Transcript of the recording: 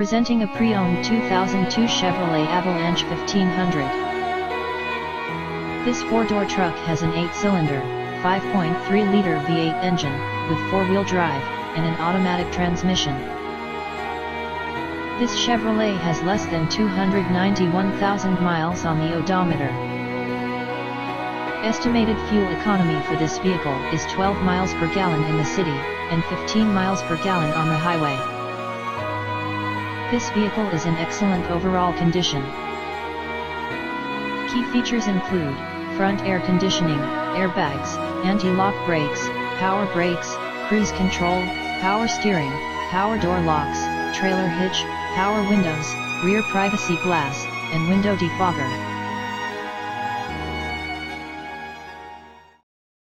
Presenting a pre-owned 2002 Chevrolet Avalanche 1500. This four-door truck has an 8-cylinder, 5.3-liter V8 engine, with four-wheel drive, and an automatic transmission. This Chevrolet has less than 291,000 miles on the odometer. Estimated fuel economy for this vehicle is 12 miles per gallon in the city, and 15 miles per gallon on the highway. This vehicle is in excellent overall condition. Key features include front air conditioning, airbags, anti-lock brakes, power brakes, cruise control, power steering, power door locks, trailer hitch, power windows, rear privacy glass, and window defogger.